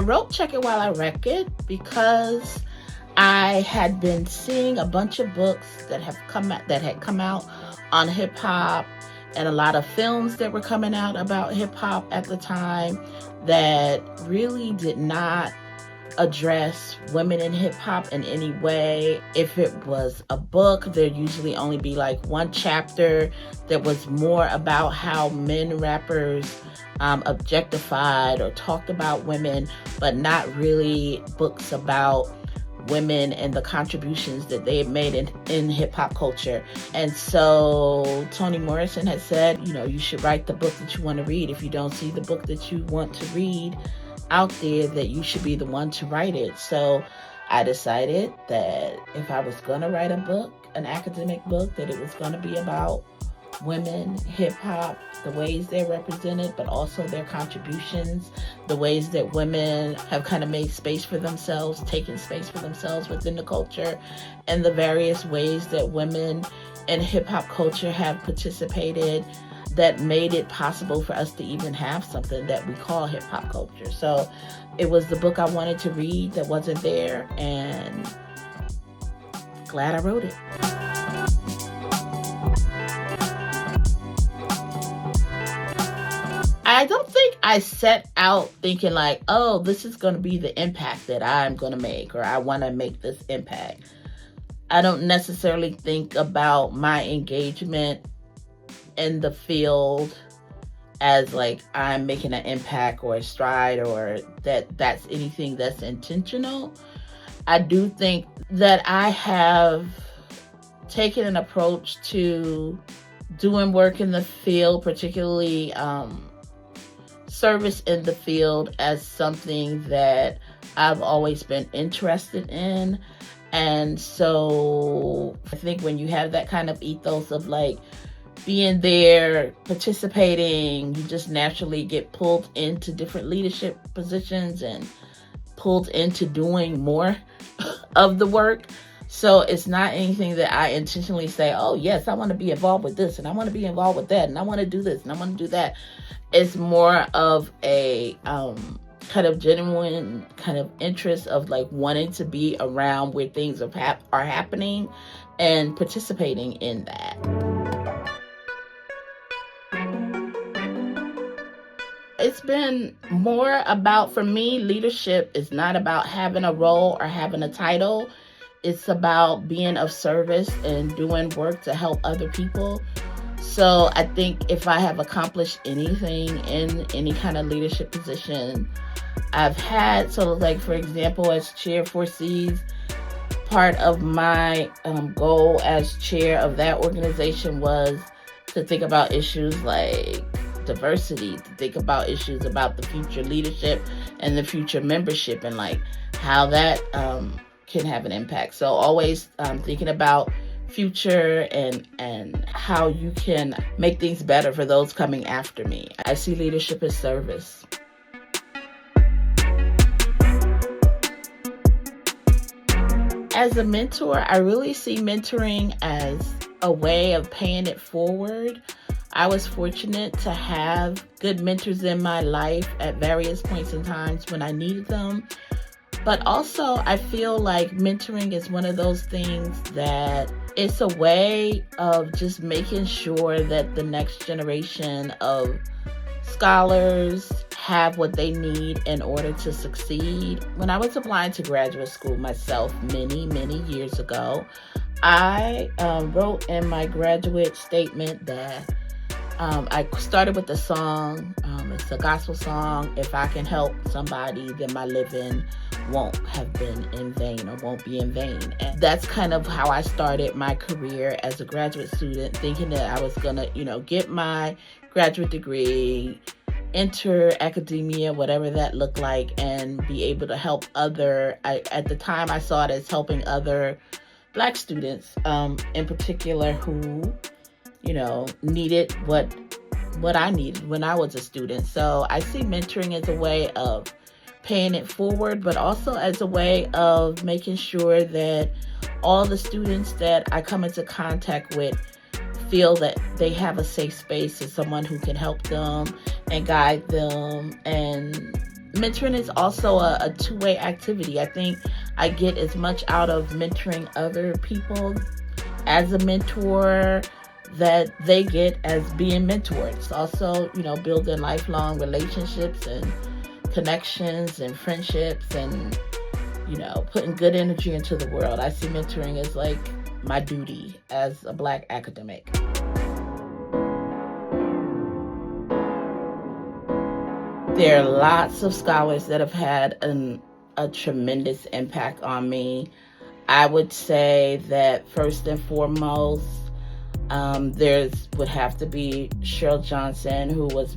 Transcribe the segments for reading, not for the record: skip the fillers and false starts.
wrote Check It While I Wreck It because I had been seeing a bunch of books that had come out on hip hop, and a lot of films that were coming out about hip hop at the time that really did not address women in hip hop in any way. If it was a book, there'd usually only be like one chapter that was more about how men rappers objectified or talked about women, but not really books about women and the contributions that they had made in hip hop culture. And so Toni Morrison had said, you should write the book that you want to read. If you don't see the book that you want to read out there, that you should be the one to write it. So I decided that if I was going to write a book, an academic book, that it was going to be about women, hip hop, the ways they're represented, but also their contributions, the ways that women have kind of made space for themselves, taken space for themselves within the culture, and the various ways that women in hip hop culture have participated that made it possible for us to even have something that we call hip hop culture. So it was the book I wanted to read that wasn't there, and glad I wrote it. I don't think I set out thinking like, oh, this is going to be the impact that I'm going to make, or I want to make this impact. I don't necessarily think about my engagement in the field as like I'm making an impact or a stride, or that's anything that's intentional. I do think that I have taken an approach to doing work in the field, particularly service in the field, as something that I've always been interested in. And so I think when you have that kind of ethos of like being there, participating, you just naturally get pulled into different leadership positions and pulled into doing more of the work. So it's not anything that I intentionally say, oh yes, I want to be involved with this, and I want to be involved with that, and I want to do this, and I want to do that. It's more of a kind of genuine kind of interest of like wanting to be around where things are happening and participating in that. It's been more about, for me, leadership is not about having a role or having a title. It's about being of service and doing work to help other people. So I think if I have accomplished anything in any kind of leadership position I've had, so like for example, as chair 4Cs, part of my goal as chair of that organization was to think about issues like diversity, to think about issues about the future leadership and the future membership, and like how that can have an impact. So always thinking about future and how you can make things better for those coming after me. I see leadership as service. As a mentor, I really see mentoring as a way of paying it forward. I was fortunate to have good mentors in my life at various points in times when I needed them. But also, I feel like mentoring is one of those things that it's a way of just making sure that the next generation of scholars have what they need in order to succeed. When I was applying to graduate school myself many, many years ago, I wrote in my graduate statement that I started with the song. It's a gospel song. If I can help somebody, then my living won't have been in vain, or won't be in vain. And that's kind of how I started my career as a graduate student, thinking that I was gonna, get my graduate degree, enter academia, whatever that looked like, and be able to help at the time I saw it as helping other Black students, in particular, who needed what I needed when I was a student. So I see mentoring as a way of paying it forward, but also as a way of making sure that all the students that I come into contact with feel that they have a safe space and someone who can help them and guide them and Mentoring is also a two-way activity. I think I get as much out of mentoring other people as a mentor that they get as being mentored. It's also, building lifelong relationships and connections and friendships and, putting good energy into the world. I see mentoring as like my duty as a Black academic. There are lots of scholars that have had a tremendous impact on me. I would say that first and foremost, would have to be Cheryl Johnson, who was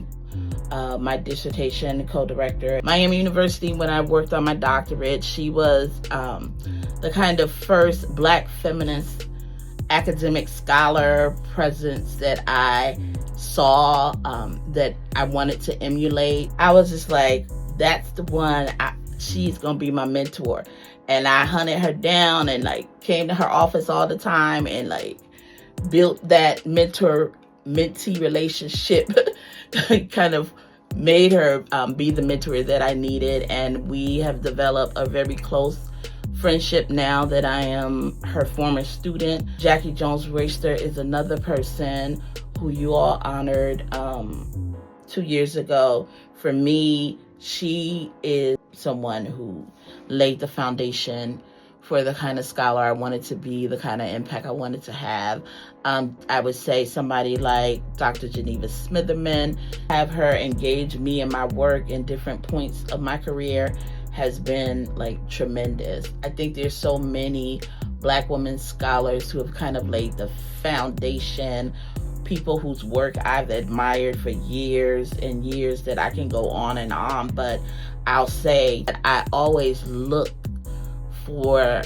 my dissertation co-director at Miami University when I worked on my doctorate. She was the kind of first Black feminist academic scholar presence that I saw that I wanted to emulate. I was just like, that's the one, she's gonna be my mentor. And I hunted her down and came to her office all the time and built that mentor-mentee relationship, kind of made her be the mentor that I needed. And we have developed a very close friendship now that I am her former student. Jackie Jones-Royster is another person who you all honored 2 years ago. For me, she is someone who laid the foundation for the kind of scholar I wanted to be, the kind of impact I wanted to have. I would say somebody like Dr. Geneva Smitherman, have her engage me in my work in different points of my career has been tremendous. I think there's so many Black women scholars who have kind of laid the foundation, people whose work I've admired for years and years that I can go on, but I'll say that I always look for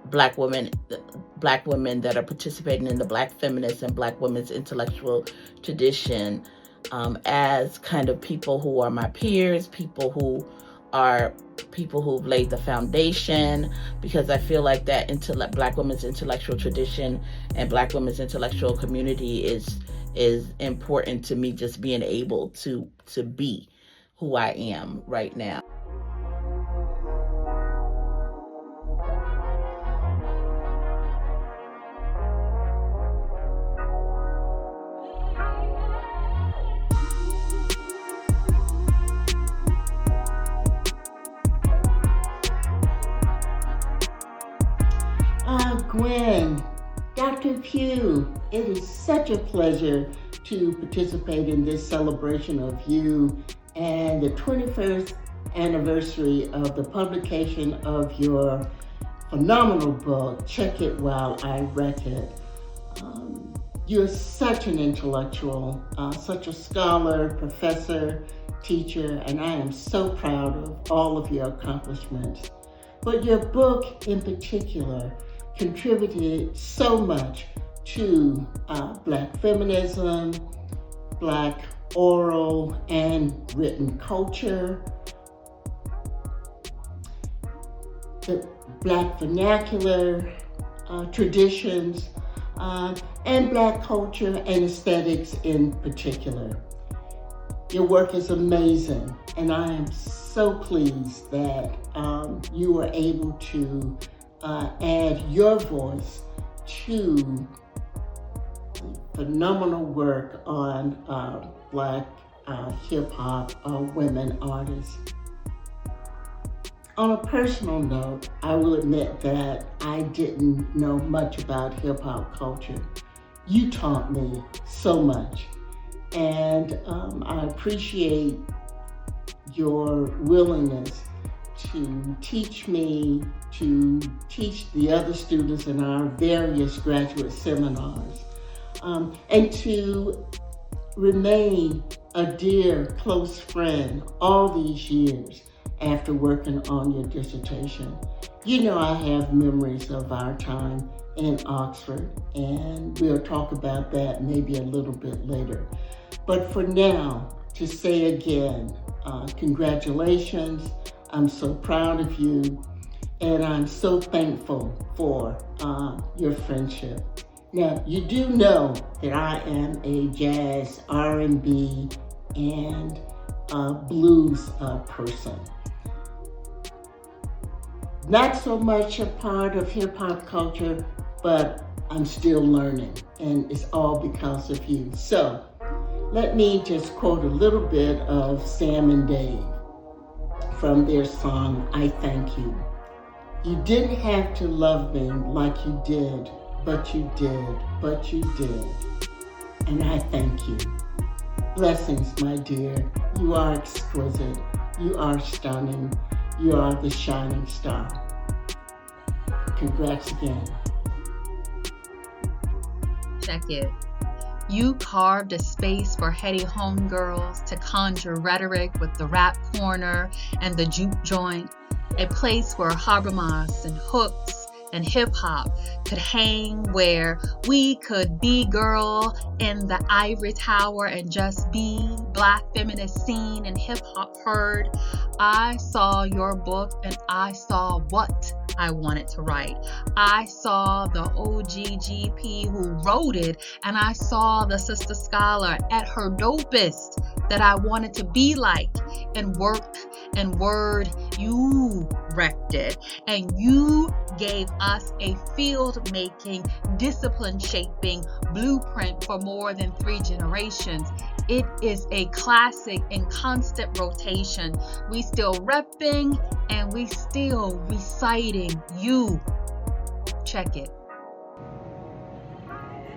Black women that are participating in the Black feminist and Black women's intellectual tradition as kind of people who are my peers, people who've laid the foundation, because I feel like that Black women's intellectual tradition and Black women's intellectual community is important to me, just being able to be who I am right now. Gwen, Dr. Pough, it is such a pleasure to participate in this celebration of you and the 21st anniversary of the publication of your phenomenal book, Check It While I Wreck It. You're such an intellectual, such a scholar, professor, teacher, and I am so proud of all of your accomplishments. But your book in particular contributed so much to Black feminism, Black oral and written culture, the Black vernacular traditions, and Black culture and aesthetics in particular. Your work is amazing, and I am so pleased that you were able to add your voice to the phenomenal work on Black hip-hop women artists. On a personal note, I will admit that I didn't know much about hip-hop culture. You taught me so much, and I appreciate your willingness to teach me, to teach the other students in our various graduate seminars, and to remain a dear, close friend all these years after working on your dissertation. You know, I have memories of our time in Oxford, and we'll talk about that maybe a little bit later. But for now, to say again, congratulations. I'm so proud of you, and I'm so thankful for your friendship. Now, you do know that I am a jazz, R&B, and blues person. Not so much a part of hip hop culture, but I'm still learning, and it's all because of you. So let me just quote a little bit of Sam and Dave from their song, I Thank You. You didn't have to love me like you did, but you did, but you did. And I thank you. Blessings, my dear. You are exquisite. You are stunning. You are the shining star. Congrats again. Check it. You carved a space for heady homegirls to conjure rhetoric with the rap corner and the juke joint, a place where harbamas and hooks and hip-hop could hang, where we could be girl in the ivory tower and just be Black feminist scene and hip-hop heard. I saw your book and I saw what I wanted to write. I saw the OGGP who wrote it, and I saw the sister scholar at her dopest that I wanted to be like. And work and word, you wrecked it, and you gave us a field-making, discipline-shaping blueprint for more than 3 generations. It is a classic in constant rotation. We still repping and we still reciting you. Check it.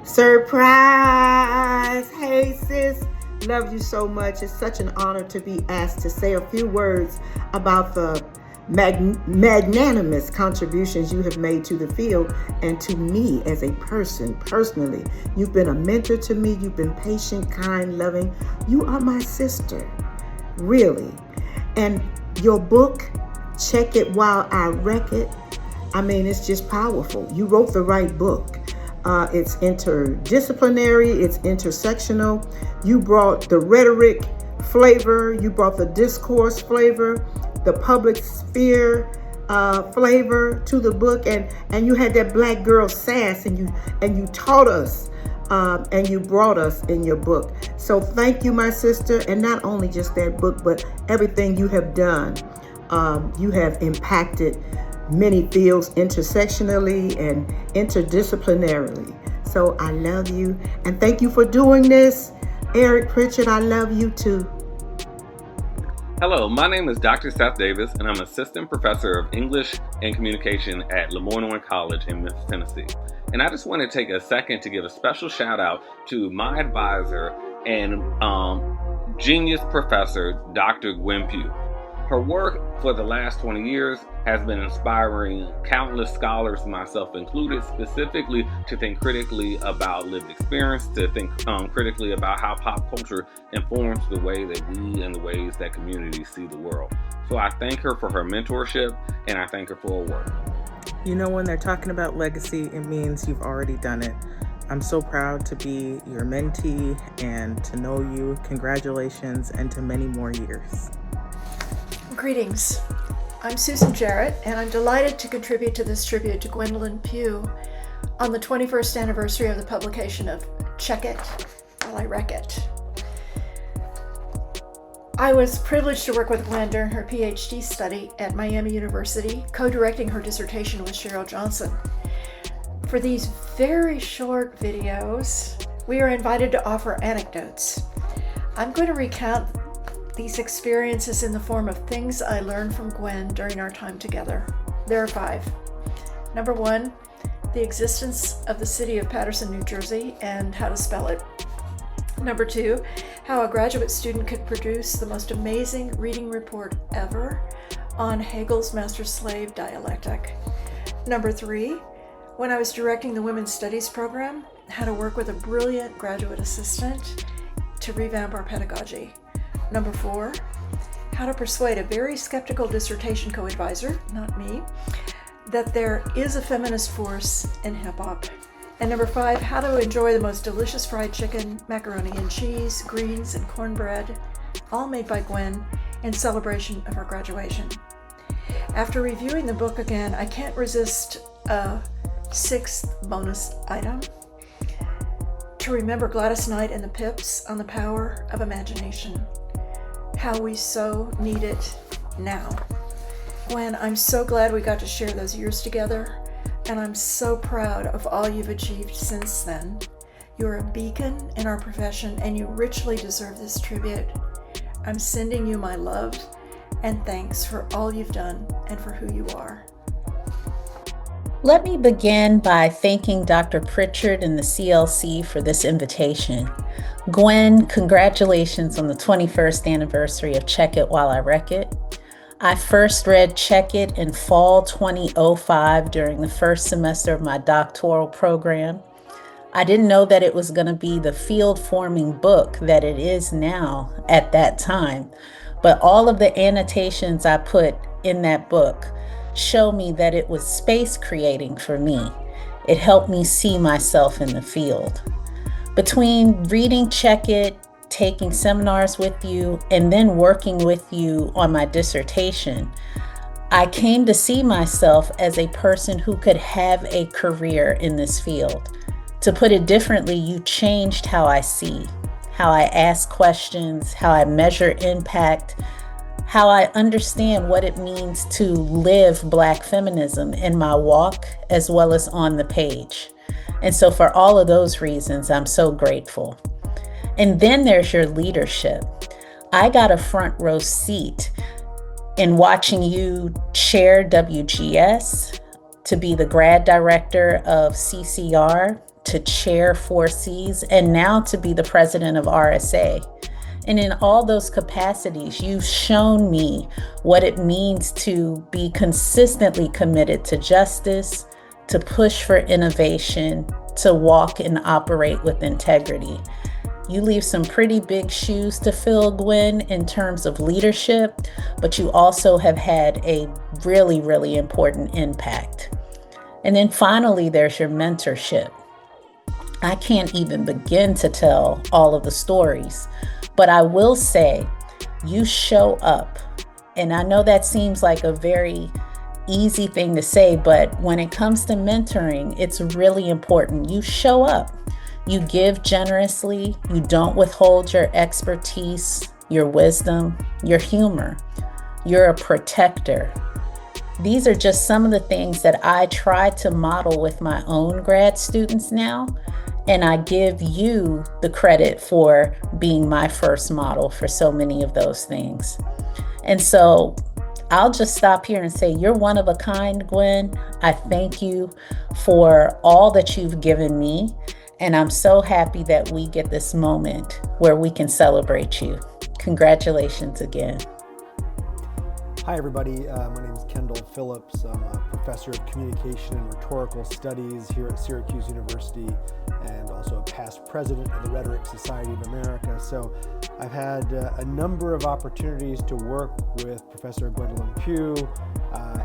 Surprise! Hey sis, love you so much. It's such an honor to be asked to say a few words about the magnanimous contributions you have made to the field and to me as a person personally. You've been a mentor to me. You've been patient, kind, loving. You are my sister, really. And your book, Check It While I Wreck It, I mean, it's just powerful. You wrote the right book. It's interdisciplinary, it's intersectional. You brought the rhetoric flavor, you brought the discourse flavor, the public sphere flavor to the book, and you had that Black girl sass, and you taught us and you brought us in your book. So thank you, my sister, and not only just that book, but everything you have done. You have impacted many fields intersectionally and interdisciplinarily. So I love you, and thank you for doing this. Eric Pritchard, I love you too. Hello, my name is Dr. Seth Davis, and I'm Assistant Professor of English and Communication at Lemoyne College in Memphis, Tennessee. And I just want to take a second to give a special shout out to my advisor and genius professor, Dr. Gwendolyn Pough. Her work for the last 20 years has been inspiring countless scholars, myself included, specifically to think critically about lived experience, to think critically about how pop culture informs the way that we and the ways that communities see the world. So I thank her for her mentorship, and I thank her for her work. You know, when they're talking about legacy, it means you've already done it. I'm so proud to be your mentee and to know you. Congratulations, and to many more years. Greetings. I'm Susan Jarrett, and I'm delighted to contribute to this tribute to Gwendolyn Pough on the 21st anniversary of the publication of Check It While I Wreck It. I was privileged to work with Gwen during her PhD study at Miami University, co-directing her dissertation with Cheryl Johnson. For these very short videos, we are invited to offer anecdotes. I'm going to recount these experiences in the form of things I learned from Gwen during our time together. There are 5. Number 1, the existence of the city of Paterson, New Jersey, and how to spell it. Number 2, how a graduate student could produce the most amazing reading report ever on Hegel's master-slave dialectic. Number 3, when I was directing the Women's Studies program, how to work with a brilliant graduate assistant to revamp our pedagogy. Number 4, how to persuade a very skeptical dissertation co-advisor, not me, that there is a feminist force in hip-hop. And number 5, how to enjoy the most delicious fried chicken, macaroni and cheese, greens, and cornbread, all made by Gwen in celebration of her graduation. After reviewing the book again, I can't resist a 6th bonus item: to remember Gladys Knight and the Pips on the power of imagination. how we so need it now. Gwen, I'm so glad we got to share those years together, and I'm so proud of all you've achieved since then. You're a beacon in our profession, and you richly deserve this tribute. I'm sending you my love and thanks for all you've done and for who you are. Let me begin by thanking Dr. Pritchard and the CLC for this invitation. Gwen, congratulations on the 21st anniversary of Check It While I Wreck It. I first read Check It in fall 2005 during the first semester of my doctoral program. I didn't know that it was going to be the field-forming book that it is now at that time, but all of the annotations I put in that book show me that it was space creating for me. It helped me see myself in the field. Between reading Check It, taking seminars with you, and then working with you on my dissertation, I came to see myself as a person who could have a career in this field. To put it differently, you changed how I see, how I ask questions, how I measure impact, how I understand what it means to live Black feminism in my walk as well as on the page. And so for all of those reasons, I'm so grateful. And then there's your leadership. I got a front row seat in watching you chair WGS, to be the grad director of CCR, to chair 4Cs, and now to be the president of RSA. And in all those capacities, you've shown me what it means to be consistently committed to justice, to push for innovation, to walk and operate with integrity. You leave some pretty big shoes to fill, Gwen, in terms of leadership, but you also have had a really, really important impact. And then finally, there's your mentorship. I can't even begin to tell all of the stories, but I will say you show up. And I know that seems like a very easy thing to say, but when it comes to mentoring, it's really important. You show up. You give generously. You don't withhold your expertise, your wisdom, your humor. You're a protector. These are just some of the things that I try to model with my own grad students now. And I give you the credit for being my first model for so many of those things. And so I'll just stop here and say, you're one of a kind, Gwen. I thank you for all that you've given me. And I'm so happy that we get this moment where we can celebrate you. Congratulations again. Hi, everybody. My name is Kendall Phillips. I'm a professor of communication and rhetorical studies here at Syracuse University, and also a past president of the Rhetoric Society of America. So I've had a number of opportunities to work with Professor Gwendolyn Pough,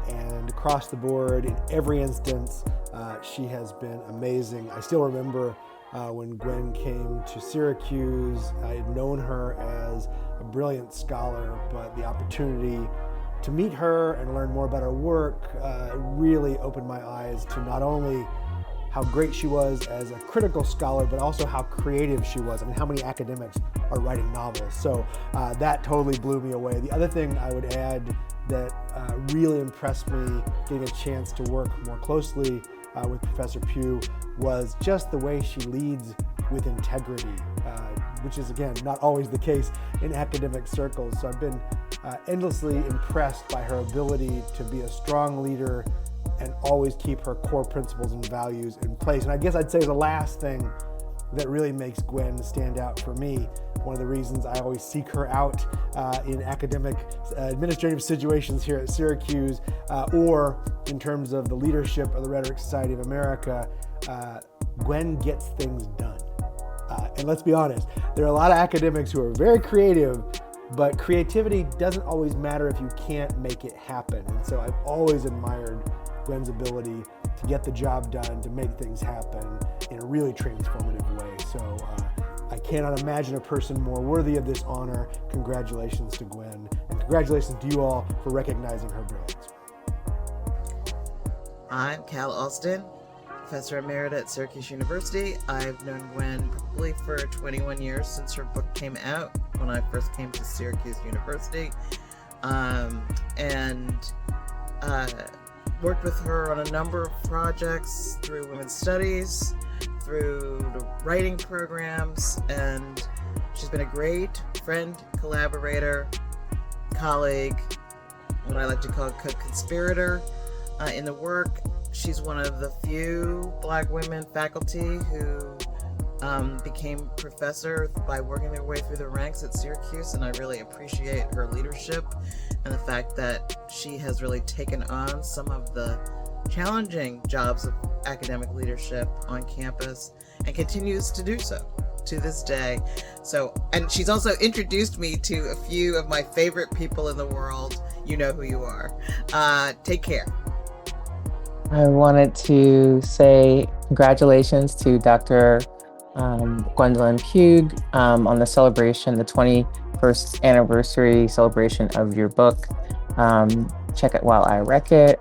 and across the board, in every instance, she has been amazing. I still remember when Gwen came to Syracuse. I had known her as a brilliant scholar, but the opportunity to meet her and learn more about her work really opened my eyes to not only how great she was as a critical scholar, but also how creative she was. I mean, how many academics are writing novels? So that totally blew me away. The other thing I would add that really impressed me getting a chance to work more closely with Professor Pough was just the way she leads with integrity, which is, again, not always the case in academic circles. So I've been endlessly impressed by her ability to be a strong leader and always keep her core principles and values in place. And I guess I'd say the last thing that really makes Gwen stand out for me, one of the reasons I always seek her out in academic administrative situations here at Syracuse, or in terms of the leadership of the Rhetoric Society of America, Gwen gets things done. And let's be honest, there are a lot of academics who are very creative, but creativity doesn't always matter if you can't make it happen. And so I've always admired Gwen's ability to get the job done, to make things happen in a really transformative way. So I cannot imagine a person more worthy of this honor. Congratulations to Gwen, and congratulations to you all for recognizing her brilliance. I'm Cal Alston, Professor Emerita at Syracuse University. I've known Gwen probably for 21 years since her book came out, when I first came to Syracuse University, and worked with her on a number of projects through women's studies, through the writing programs, and she's been a great friend, collaborator, colleague, what I like to call a co-conspirator in the work. She's one of the few Black women faculty who became professor by working their way through the ranks at Syracuse, and I really appreciate her leadership and the fact that she has really taken on some of the challenging jobs of academic leadership on campus and continues to do so to this day. And she's also introduced me to a few of my favorite people in the world. You know who you are. Take care. I wanted to say congratulations to Dr. Gwendolyn Pough on the celebration, the 21st anniversary celebration of your book. Check it while I wreck it.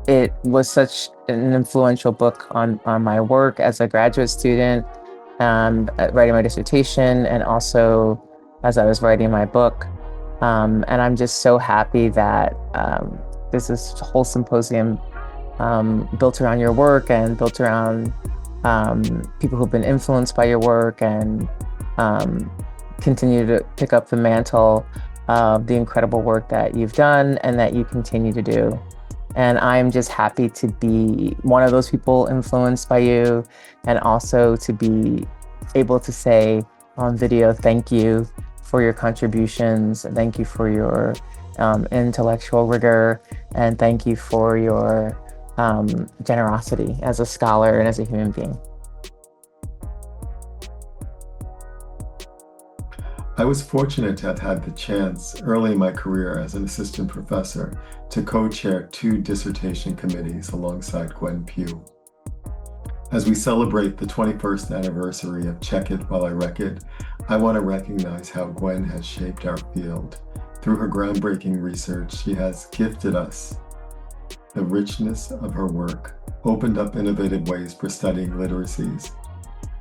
It was such an influential book on my work as a graduate student, writing my dissertation, and also as I was writing my book. And I'm just so happy that there's this whole symposium built around your work and built around people who've been influenced by your work and continue to pick up the mantle of the incredible work that you've done and that you continue to do. And I'm just happy to be one of those people influenced by you, and also to be able to say on video, thank you for your contributions, and thank you for your intellectual rigor, and thank you for your generosity as a scholar and as a human being. I was fortunate to have had the chance early in my career as an assistant professor to co-chair 2 dissertation committees alongside Gwen Pough. As we celebrate the 21st anniversary of Check It While I Wreck It, I want to recognize how Gwen has shaped our field. Through her groundbreaking research, she has gifted us. The richness of her work opened up innovative ways for studying literacies,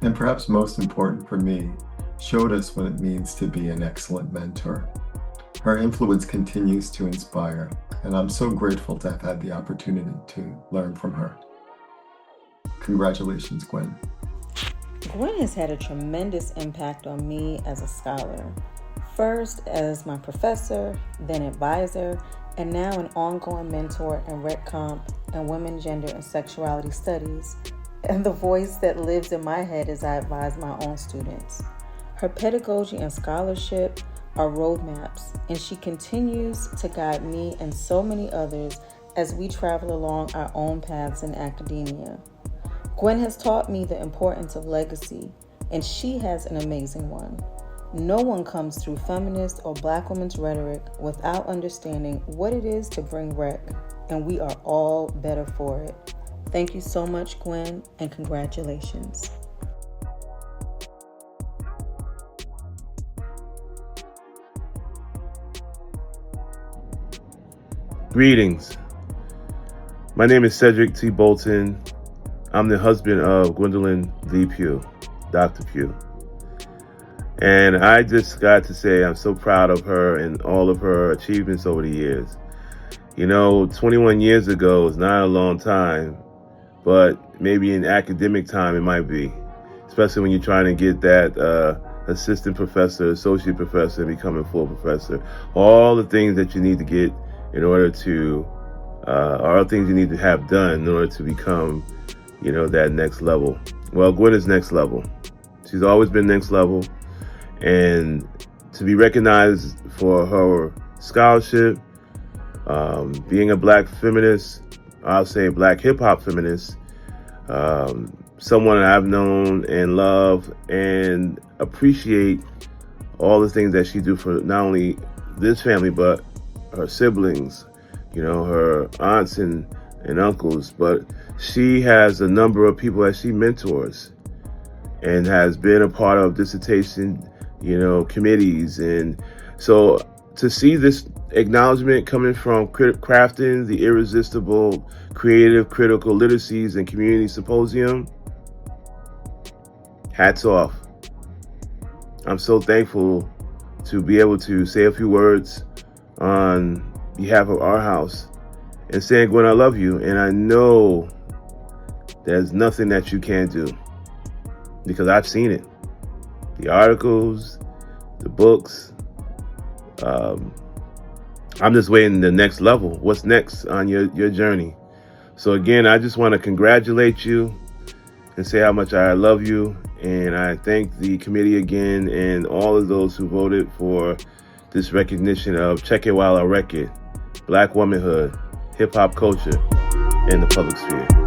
and perhaps most important for me, showed us what it means to be an excellent mentor. Her influence continues to inspire, and I'm so grateful to have had the opportunity to learn from her. Congratulations, Gwen. Gwen has had a tremendous impact on me as a scholar. First as my professor, then advisor, and now an ongoing mentor in Rec Comp and Women, Gender, and Sexuality Studies, and the voice that lives in my head as I advise my own students. Her pedagogy and scholarship are roadmaps, and she continues to guide me and so many others as we travel along our own paths in academia. Gwen has taught me the importance of legacy, and she has an amazing one. No one comes through feminist or Black women's rhetoric without understanding what it is to bring rec, and we are all better for it. Thank you so much, Gwen, and congratulations. Greetings. My name is Cedric T. Bolton. I'm the husband of Gwendolyn Lee Pough, Dr. Pough. And I just got to say I'm so proud of her and all of her achievements over the years. You know, 21 years ago is not a long time, but maybe in academic time it might be, especially when you're trying to get that assistant professor, associate professor, and become a full professor. All the things that you need to get in order to, all the things you need to have done in order to become, you know, that next level. Well, Gwen is next level. She's always been next level. And to be recognized for her scholarship, being a Black feminist, I'll say Black hip hop feminist, someone I've known and love and appreciate all the things that she do for not only this family, but her siblings, you know, her aunts and uncles. But she has a number of people that she mentors and has been a part of dissertation, you know, committees. And so to see this acknowledgement coming from crafting the Irresistible Creative Critical Literacies and Community Symposium, hats off. I'm so thankful to be able to say a few words on behalf of our house and saying, Gwen, I love you. And I know there's nothing that you can't do because I've seen it. The articles, the books. I'm just waiting the next level. What's next on your journey? So again, I just want to congratulate you and say how much I love you. And I thank the committee again and all of those who voted for this recognition of Check It While I Wreck It, Black womanhood, hip hop culture, and the public sphere.